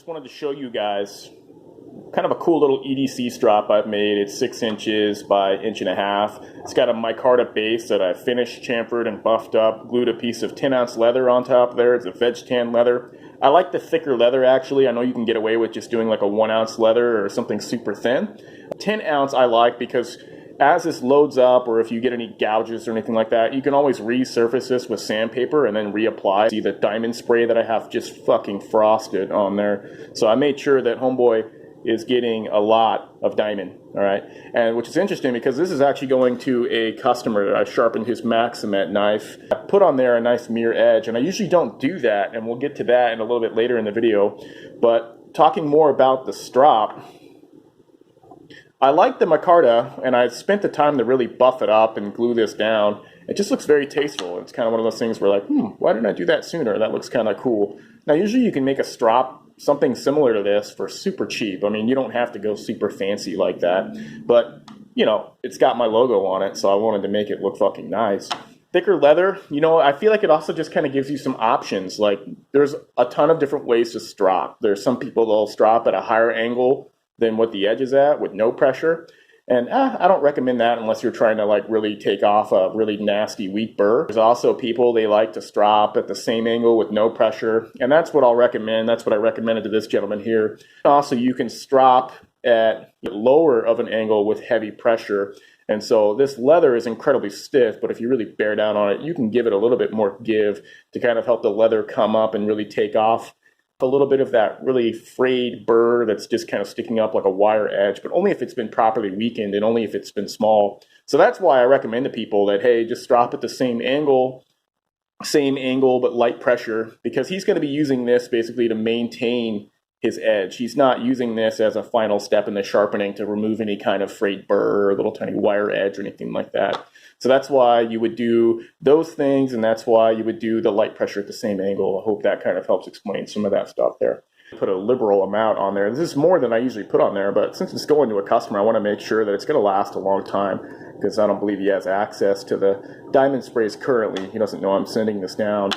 just wanted to show you guys kind of a cool little EDC strop I've made. It's 6 inches by 1.5 inches. It's got a micarta base that I finished, chamfered, and buffed up, glued a piece of 10-ounce leather on top there. It's a veg tan leather. I like the thicker leather, actually. I know you can get away with just doing like a 1-ounce leather or something super thin. 10-ounce I like because as this loads up, or if you get any gouges or anything like that, you can always resurface this with sandpaper and then reapply. See the diamond spray that I have just fucking frosted on there. So I made sure that homeboy is getting a lot of diamond, all right? And which is interesting because this is actually going to a customer. I sharpened his Maximet knife. I put on there a nice mirror edge, and I usually don't do that, and we'll get to that in a little bit later in the video. But talking more about the strop, I like the micarta, and I spent the time to really buff it up and glue this down. It just looks very tasteful. It's kind of one of those things where like, why didn't I do that sooner? That looks kind of cool. Now, usually you can make a strop, something similar to this, for super cheap. I mean, you don't have to go super fancy like that. But, you know, it's got my logo on it, so I wanted to make it look fucking nice. Thicker leather, you know, I feel like it also just kind of gives you some options. Like, there's a ton of different ways to strop. There's some people that'll strop at a higher angle than what the edge is at with no pressure. And I don't recommend that unless you're trying to like really take off a really nasty weak burr. There's also people, they like to strop at the same angle with no pressure. And that's what I'll recommend. That's what I recommended to this gentleman here. Also, you can strop at lower of an angle with heavy pressure. And so this leather is incredibly stiff, but if you really bear down on it, you can give it a little bit more give to kind of help the leather come up and really take off a little bit of that really frayed burr that's just kind of sticking up like a wire edge, but only if it's been properly weakened and only if it's been small. So that's why I recommend to people that, hey, just strop at the same angle but light pressure, because he's going to be using this basically to maintain his edge. He's not using this as a final step in the sharpening to remove any kind of frayed burr or little tiny wire edge or anything like that. So that's why you would do those things, and that's why you would do the light pressure at the same angle. I hope that kind of helps explain some of that stuff there. Put a liberal amount on there. This is more than I usually put on there, but since it's going to a customer, I want to make sure that it's going to last a long time, because I don't believe he has access to the diamond sprays currently. He doesn't know I'm sending this down.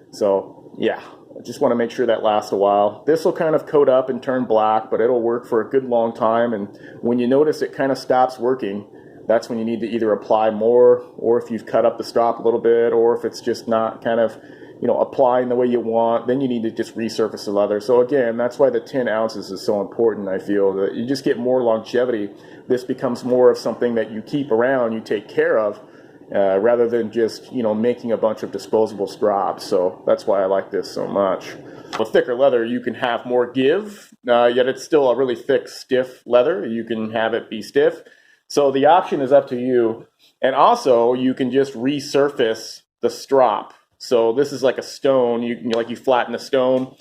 So yeah, I just want to make sure that lasts a while. This will kind of coat up and turn black, but it'll work for a good long time. And when you notice it kind of stops working, that's when you need to either apply more, or if you've cut up the strop a little bit, or if it's just not kind of, you know, applying the way you want, then you need to just resurface the leather. So again, that's why the 10 ounces is so important. I feel that you just get more longevity. This becomes more of something that you keep around, you take care of, rather than just, you know, making a bunch of disposable strops. So that's why I like this so much. With thicker leather, you can have more give, yet it's still a really thick, stiff leather. You can have it be stiff. So the option is up to you. And also, you can just resurface the strop. So this is like a stone. You flatten a stone.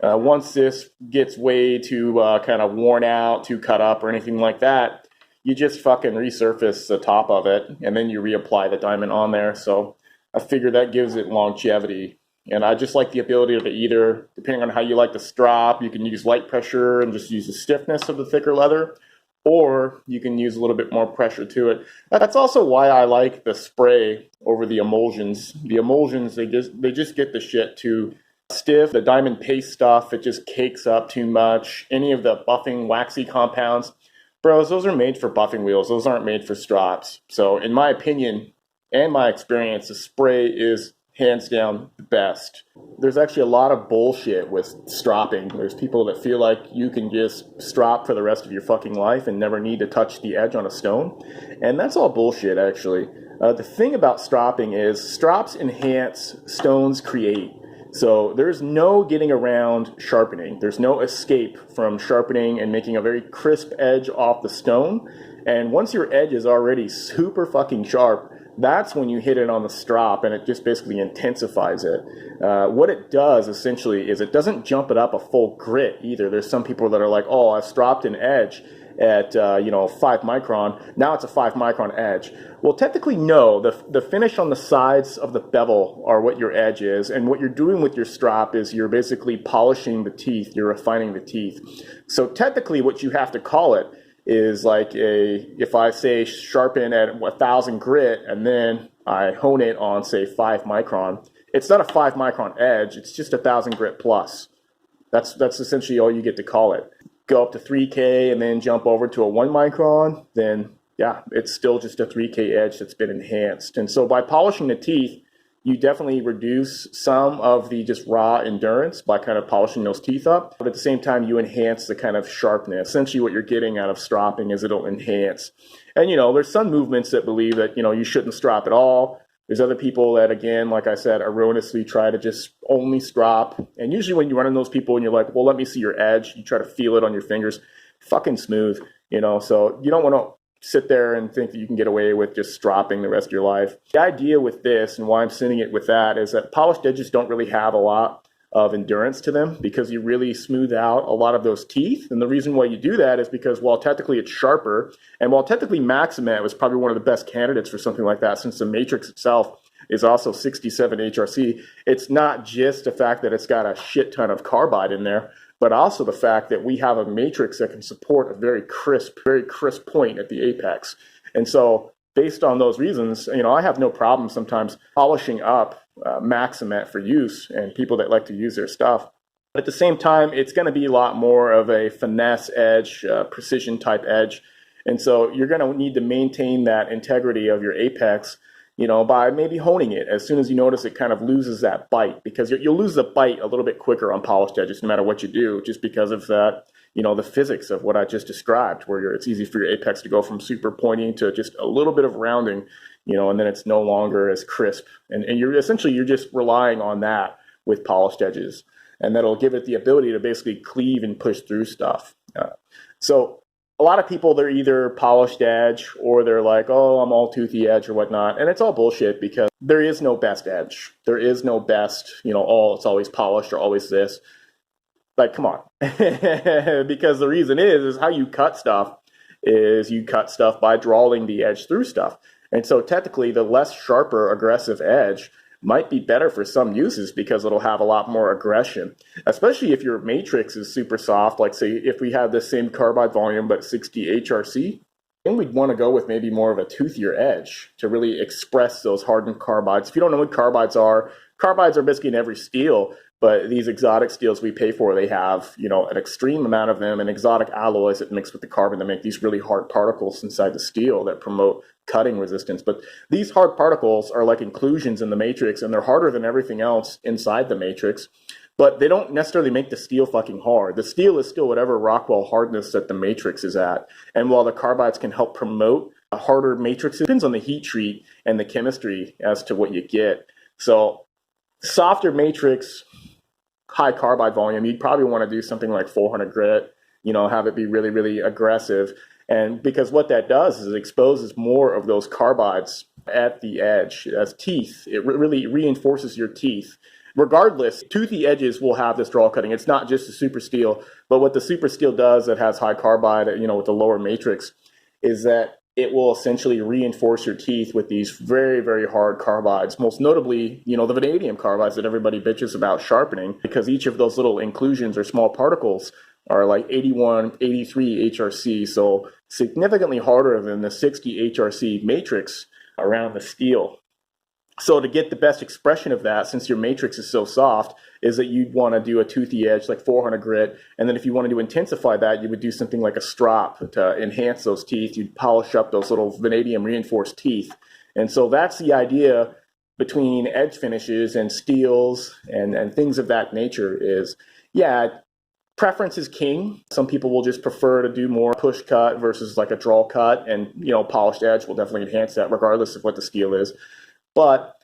Once this gets way too kind of worn out, too cut up or anything like that, you just fucking resurface the top of it, and then you reapply the diamond on there. So I figure that gives it longevity. And I just like the ability to either, depending on how you like the strop, you can use light pressure and just use the stiffness of the thicker leather, or you can use a little bit more pressure to it. That's also why I like the spray over the emulsions. The emulsions, they just get the shit too stiff. The diamond paste stuff, it just cakes up too much. Any of the buffing waxy compounds, bros, those are made for buffing wheels. Those aren't made for strops. So in my opinion and my experience, the spray is hands down the best. There's actually a lot of bullshit with stropping. There's people that feel like you can just strop for the rest of your fucking life and never need to touch the edge on a stone. And that's all bullshit, actually. The thing about stropping is strops enhance, stones create. So there's no getting around sharpening. There's no escape from sharpening and making a very crisp edge off the stone. And once your edge is already super fucking sharp, that's when you hit it on the strop, and it just basically intensifies it. What it does essentially is it doesn't jump it up a full grit either. There's some people that are like, oh, I've stropped an edge at 5 micron. Now it's a 5 micron edge. Well, technically, no. The finish on the sides of the bevel are what your edge is, and what you're doing with your strop is you're basically polishing the teeth. You're refining the teeth. So technically, what you have to call it is like if I say sharpen at 1,000 grit and then I hone it on, say, 5 micron, it's not a 5 micron edge, it's just 1,000 grit plus. That's essentially all you get to call it. Go up to 3K and then jump over to a 1 micron, then yeah, it's still just a 3K edge that's been enhanced. And so by polishing the teeth, you definitely reduce some of the just raw endurance by kind of polishing those teeth up. But at the same time, you enhance the kind of sharpness. Essentially what you're getting out of stropping is it'll enhance. And, there's some movements that believe that, you shouldn't strop at all. There's other people that, again, like I said, erroneously try to just only strop. And usually when you run into those people and you're like, well, let me see your edge, you try to feel it on your fingers, fucking smooth, so you don't want to sit there and think that you can get away with just stropping the rest of your life. The idea with this and why I'm sending it with that is that polished edges don't really have a lot of endurance to them because you really smooth out a lot of those teeth. And the reason why you do that is because while technically it's sharper, and while technically Maximat was probably one of the best candidates for something like that, since the matrix itself is also 67 HRC, it's not just the fact that it's got a shit ton of carbide in there, but also the fact that we have a matrix that can support a very crisp point at the apex. And so based on those reasons, I have no problem sometimes polishing up Maximat for use and people that like to use their stuff. But at the same time, it's going to be a lot more of a finesse edge, precision type edge. And so you're going to need to maintain that integrity of your apex, by maybe honing it as soon as you notice it kind of loses that bite, because you'll lose the bite a little bit quicker on polished edges no matter what you do, just because of that, the physics of what I just described, where it's easy for your apex to go from super pointy to just a little bit of rounding, and then it's no longer as crisp. And you're just relying on that with polished edges. And that'll give it the ability to basically cleave and push through stuff. So a lot of people, they're either polished edge or they're like, oh, I'm all toothy edge or whatnot. And it's all bullshit because there is no best edge. There is no best, it's always polished or always this. Like, come on. Because the reason is how you cut stuff is you cut stuff by drawing the edge through stuff. And so technically the less sharper aggressive edge might be better for some uses because it'll have a lot more aggression, especially if your matrix is super soft. Like say if we have the same carbide volume but 60 HRC, then we'd want to go with maybe more of a toothier edge to really express those hardened carbides. If you don't know what carbides are basically in every steel, but these exotic steels we pay for, they have, an extreme amount of them and exotic alloys that mix with the carbon to make these really hard particles inside the steel that promote cutting resistance. But these hard particles are like inclusions in the matrix, and they're harder than everything else inside the matrix, but they don't necessarily make the steel fucking hard. The steel is still whatever Rockwell hardness that the matrix is at. And while the carbides can help promote a harder matrix, it depends on the heat treat and the chemistry as to what you get. So softer matrix, high carbide volume, you'd probably want to do something like 400 grit, have it be really, really aggressive. And because what that does is it exposes more of those carbides at the edge as teeth. It really reinforces your teeth. Regardless, toothy edges will have this draw cutting. It's not just a super steel, but what the super steel does that has high carbide, with the lower matrix, is that it will essentially reinforce your teeth with these very, very hard carbides. Most notably, the vanadium carbides that everybody bitches about sharpening, because each of those little inclusions or small particles are like 81, 83 HRC, so significantly harder than the 60 HRC matrix around the steel. So to get the best expression of that, since your matrix is so soft, is that you'd want to do a toothy edge like 400 grit. And then if you wanted to intensify that, you would do something like a strop to enhance those teeth. You'd polish up those little vanadium reinforced teeth. And so that's the idea between edge finishes and steels and things of that nature is, preference is king. Some people will just prefer to do more push cut versus like a draw cut, and polished edge will definitely enhance that regardless of what the steel is. But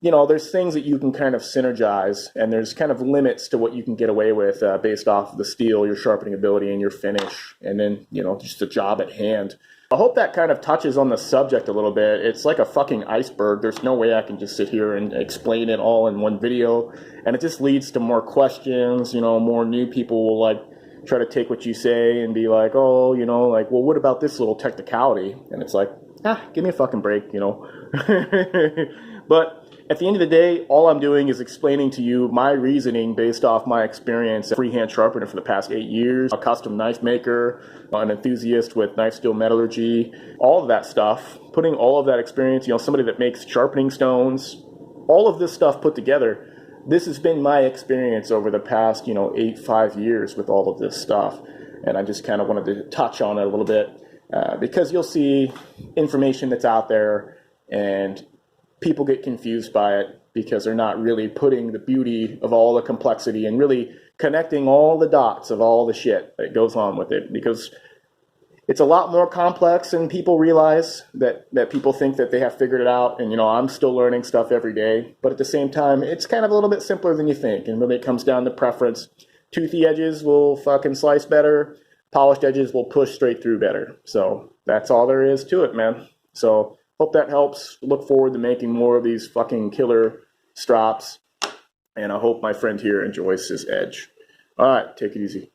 there's things that you can kind of synergize, and there's kind of limits to what you can get away with based off of the steel, your sharpening ability, and your finish, and then just the job at hand. I hope that kind of touches on the subject a little bit. It's like a fucking iceberg. There's no way I can just sit here and explain it all in one video. And it just leads to more questions. More new people will like try to take what you say and be like, oh, well, what about this little technicality? And it's like, give me a fucking break, But at the end of the day, all I'm doing is explaining to you my reasoning based off my experience as a freehand sharpener for the past 8 years, a custom knife maker, an enthusiast with knife steel metallurgy, all of that stuff, putting all of that experience, somebody that makes sharpening stones, all of this stuff put together, this has been my experience over the past, 5 years with all of this stuff. And I just kind of wanted to touch on it a little bit because you'll see information that's out there and people get confused by it because they're not really putting the beauty of all the complexity and really connecting all the dots of all the shit that goes on with it, because it's a lot more complex than people realize, that people think that they have figured it out. And, I'm still learning stuff every day. But at the same time, it's kind of a little bit simpler than you think. And really it comes down to preference. Toothy edges will fucking slice better. Polished edges will push straight through better. So that's all there is to it, man. So hope that helps. Look forward to making more of these fucking killer strops. And I hope my friend here enjoys his edge. All right, take it easy.